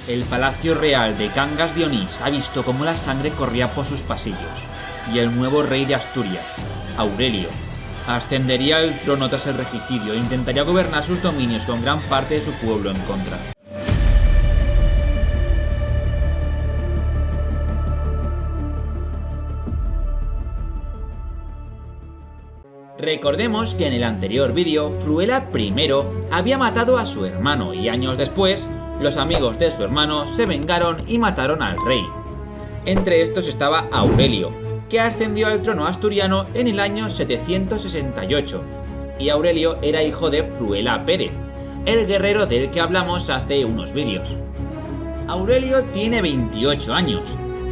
El palacio real de Cangas de Onís ha visto cómo la sangre corría por sus pasillos, y el nuevo rey de Asturias, Aurelio, ascendería al trono tras el regicidio e intentaría gobernar sus dominios con gran parte de su pueblo en contra. Recordemos que en el anterior vídeo, Fruela I había matado a su hermano y años después, los amigos de su hermano se vengaron y mataron al rey. Entre estos estaba Aurelio, que ascendió al trono asturiano en el año 768, y Aurelio era hijo de Fruela Pérez, el guerrero del que hablamos hace unos vídeos. Aurelio tiene 28 años,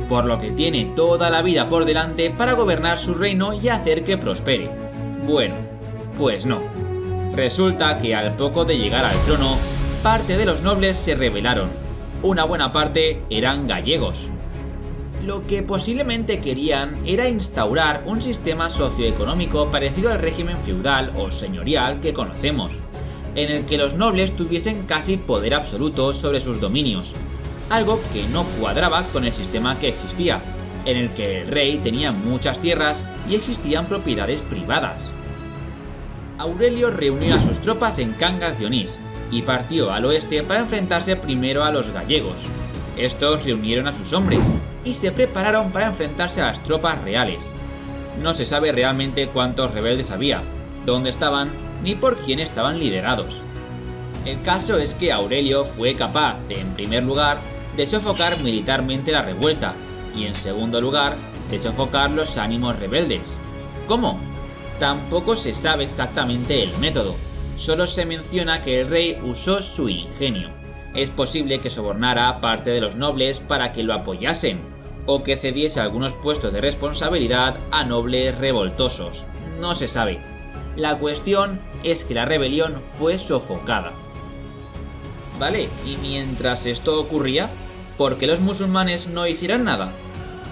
por lo que tiene toda la vida por delante para gobernar su reino y hacer que prospere. Bueno, pues no. Resulta que al poco de llegar al trono, parte de los nobles se rebelaron. Una buena parte eran gallegos. Lo que posiblemente querían era instaurar un sistema socioeconómico parecido al régimen feudal o señorial que conocemos, en el que los nobles tuviesen casi poder absoluto sobre sus dominios, algo que no cuadraba con el sistema que existía, en el que el rey tenía muchas tierras y existían propiedades privadas. Aurelio reunió a sus tropas en Cangas de Onís y partió al oeste para enfrentarse primero a los gallegos. Estos reunieron a sus hombres y se prepararon para enfrentarse a las tropas reales. No se sabe realmente cuántos rebeldes había, dónde estaban ni por quién estaban liderados. El caso es que Aurelio fue capaz de, en primer lugar, de sofocar militarmente la revuelta y, en segundo lugar, de sofocar los ánimos rebeldes. ¿Cómo? Tampoco se sabe exactamente el método, solo se menciona que el rey usó su ingenio. Es posible que sobornara a parte de los nobles para que lo apoyasen, o que cediese algunos puestos de responsabilidad a nobles revoltosos. No se sabe. La cuestión es que la rebelión fue sofocada. Vale, y mientras esto ocurría, ¿por qué los musulmanes no hicieron nada?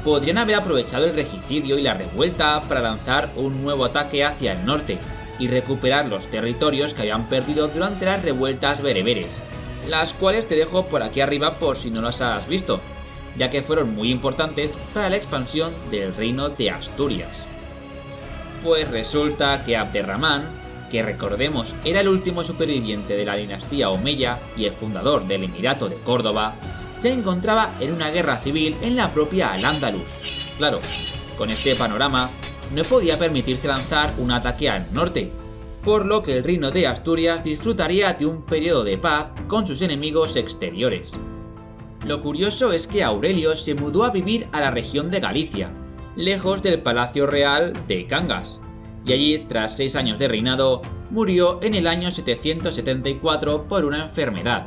Podrían haber aprovechado el regicidio y la revuelta para lanzar un nuevo ataque hacia el norte y recuperar los territorios que habían perdido durante las revueltas bereberes, las cuales te dejo por aquí arriba por si no las has visto, ya que fueron muy importantes para la expansión del reino de Asturias. Pues resulta que Abderramán, que recordemos era el último superviviente de la dinastía Omeya y el fundador del Emirato de Córdoba, se encontraba en una guerra civil en la propia Al-Ándalus. Claro, con este panorama no podía permitirse lanzar un ataque al norte, por lo que el reino de Asturias disfrutaría de un periodo de paz con sus enemigos exteriores. Lo curioso es que Aurelio se mudó a vivir a la región de Galicia, lejos del palacio real de Cangas, y allí, tras 6 años de reinado, murió en el año 774 por una enfermedad.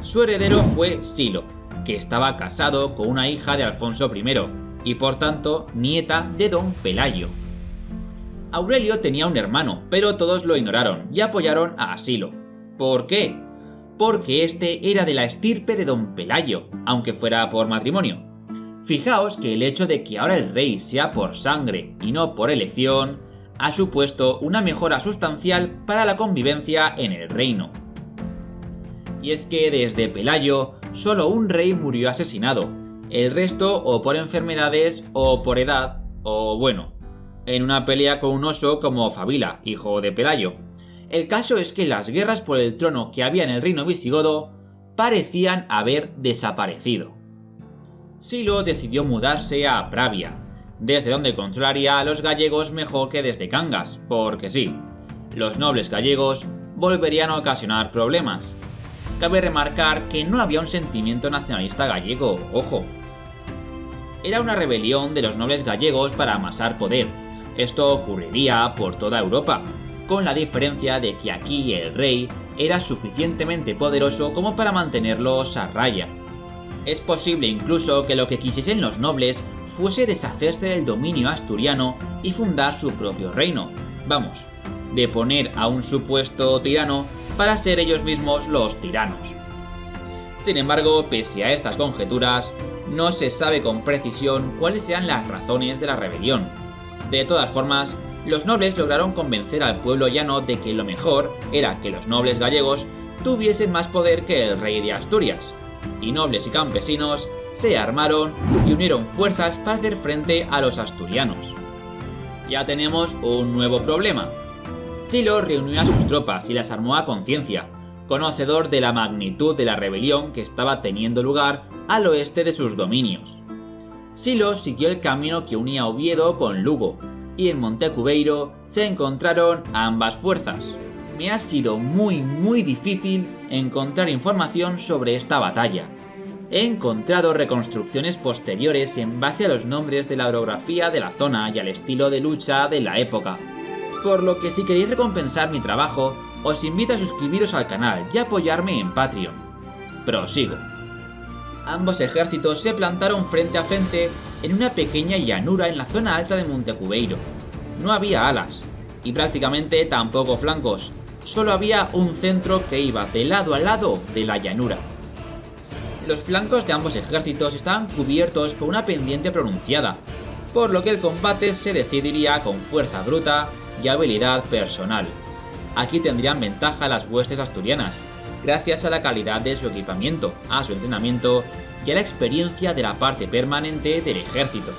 Su heredero fue Silo, que estaba casado con una hija de Alfonso I, y por tanto nieta de Don Pelayo. Aurelio tenía un hermano, pero todos lo ignoraron y apoyaron a Silo. ¿Por qué? Porque este era de la estirpe de Don Pelayo, aunque fuera por matrimonio. Fijaos que el hecho de que ahora el rey sea por sangre y no por elección, ha supuesto una mejora sustancial para la convivencia en el reino. Y es que desde Pelayo, solo un rey murió asesinado, el resto o por enfermedades o por edad, o bueno, en una pelea con un oso como Fabila, hijo de Pelayo. El caso es que las guerras por el trono que había en el reino visigodo parecían haber desaparecido. Silo decidió mudarse a Pravia, desde donde controlaría a los gallegos mejor que desde Cangas, porque sí, los nobles gallegos volverían a ocasionar problemas. Cabe remarcar que no había un sentimiento nacionalista gallego, ojo. Era una rebelión de los nobles gallegos para amasar poder. Esto ocurriría por toda Europa, con la diferencia de que aquí el rey era suficientemente poderoso como para mantenerlos a raya. Es posible incluso que lo que quisiesen los nobles fuese deshacerse del dominio asturiano y fundar su propio reino. Vamos, de poner a un supuesto tirano para ser ellos mismos los tiranos. Sin embargo, pese a estas conjeturas, no se sabe con precisión cuáles eran las razones de la rebelión. De todas formas, los nobles lograron convencer al pueblo llano de que lo mejor era que los nobles gallegos tuviesen más poder que el rey de Asturias. y nobles y campesinos se armaron y unieron fuerzas para hacer frente a los asturianos. Ya tenemos un nuevo problema. Silo reunió a sus tropas y las armó a conciencia, conocedor de la magnitud de la rebelión que estaba teniendo lugar al oeste de sus dominios. Silo siguió el camino que unía Oviedo con Lugo, y en Montecubeiro se encontraron ambas fuerzas. Me ha sido muy difícil encontrar información sobre esta batalla. He encontrado reconstrucciones posteriores en base a los nombres de la orografía de la zona y al estilo de lucha de la época, por lo que si queréis recompensar mi trabajo, os invito a suscribiros al canal y apoyarme en Patreon. Prosigo. Ambos ejércitos se plantaron frente a frente en una pequeña llanura en la zona alta de Montecubeiro. No había alas, y prácticamente tampoco flancos, solo había un centro que iba de lado a lado de la llanura. Los flancos de ambos ejércitos estaban cubiertos por una pendiente pronunciada, por lo que el combate se decidiría con fuerza bruta y habilidad personal. Aquí tendrían ventaja las huestes asturianas, gracias a la calidad de su equipamiento, a su entrenamiento y a la experiencia de la parte permanente del ejército.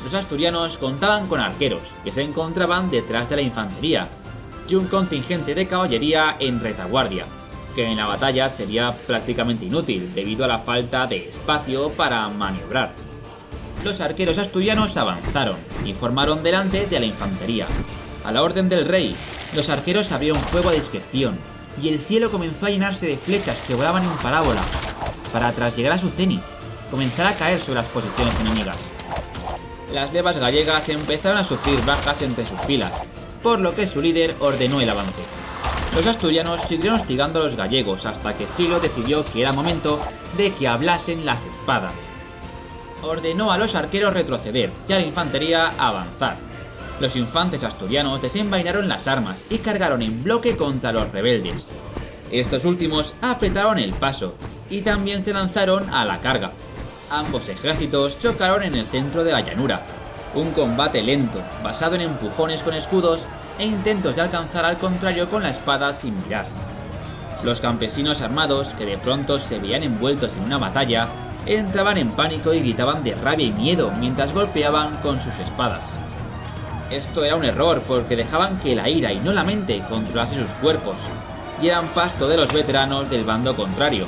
Los asturianos contaban con arqueros, que se encontraban detrás de la infantería, y un contingente de caballería en retaguardia, que en la batalla sería prácticamente inútil debido a la falta de espacio para maniobrar. Los arqueros asturianos avanzaron y formaron delante de la infantería. A la orden del rey, los arqueros abrieron fuego a discreción, y el cielo comenzó a llenarse de flechas que volaban en parábola, para tras llegar a su cenit, comenzar a caer sobre las posiciones enemigas. Las levas gallegas empezaron a sufrir bajas entre sus filas, por lo que su líder ordenó el avance. Los asturianos siguieron hostigando a los gallegos hasta que Silo decidió que era momento de que hablasen las espadas. Ordenó a los arqueros retroceder y a la infantería avanzar. Los infantes asturianos desenvainaron las armas y cargaron en bloque contra los rebeldes. Estos últimos apretaron el paso y también se lanzaron a la carga. Ambos ejércitos chocaron en el centro de la llanura. Un combate lento, basado en empujones con escudos e intentos de alcanzar al contrario con la espada sin mirar. Los campesinos armados, que de pronto se veían envueltos en una batalla, entraban en pánico y gritaban de rabia y miedo mientras golpeaban con sus espadas. Esto era un error porque dejaban que la ira y no la mente controlase sus cuerpos, y eran pasto de los veteranos del bando contrario.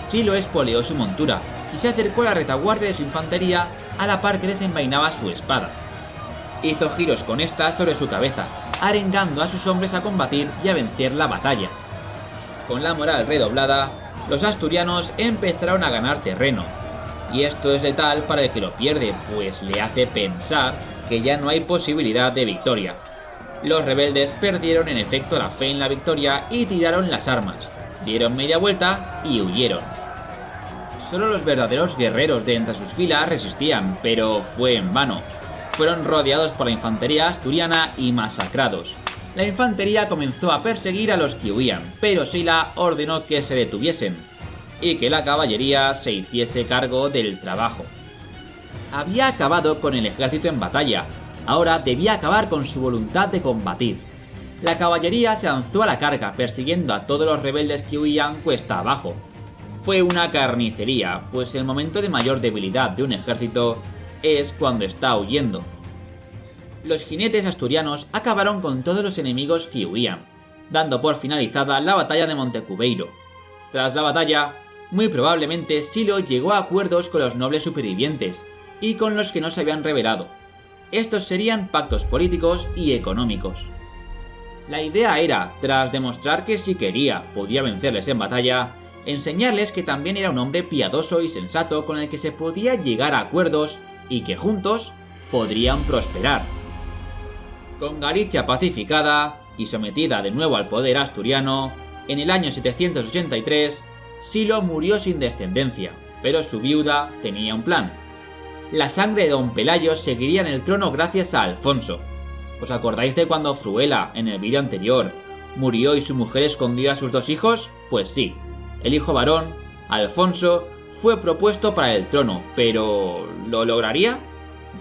Silo espoleó su montura y se acercó a la retaguardia de su infantería a la par que desenvainaba su espada. Hizo giros con esta sobre su cabeza, arengando a sus hombres a combatir y a vencer la batalla. Con la moral redoblada, los asturianos empezaron a ganar terreno, y esto es letal para el que lo pierde, pues le hace pensar que ya no hay posibilidad de victoria. Los rebeldes perdieron en efecto la fe en la victoria y tiraron las armas, dieron media vuelta y huyeron. Solo los verdaderos guerreros de entre sus filas resistían, pero fue en vano. Fueron rodeados por la infantería asturiana y masacrados. La infantería comenzó a perseguir a los que huían, pero Sila ordenó que se detuviesen y que la caballería se hiciese cargo del trabajo. Había acabado con el ejército en batalla, ahora debía acabar con su voluntad de combatir. La caballería se lanzó a la carga, persiguiendo a todos los rebeldes que huían cuesta abajo. Fue una carnicería, pues el momento de mayor debilidad de un ejército es cuando está huyendo. Los jinetes asturianos acabaron con todos los enemigos que huían, dando por finalizada la batalla de Montecubeiro. Tras la batalla, muy probablemente Silo llegó a acuerdos con los nobles supervivientes y con los que no se habían rebelado. Estos serían pactos políticos y económicos. La idea era, tras demostrar que si quería podía vencerles en batalla, enseñarles que también era un hombre piadoso y sensato con el que se podía llegar a acuerdos y que juntos podrían prosperar. Con Galicia pacificada y sometida de nuevo al poder asturiano, en el año 783, Silo murió sin descendencia, pero su viuda tenía un plan. La sangre de Don Pelayo seguiría en el trono gracias a Alfonso. ¿Os acordáis de cuando Fruela, en el vídeo anterior, murió y su mujer escondió a sus dos hijos? Pues sí, el hijo varón, Alfonso, fue propuesto para el trono, pero ¿lo lograría?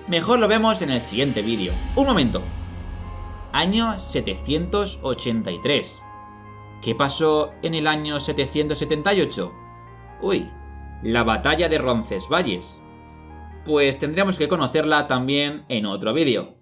Mejor lo vemos en el siguiente vídeo. ¡Un momento! Año 783. ¿Qué pasó en el año 778? Uy, la batalla de Roncesvalles. Pues tendríamos que conocerla también en otro vídeo.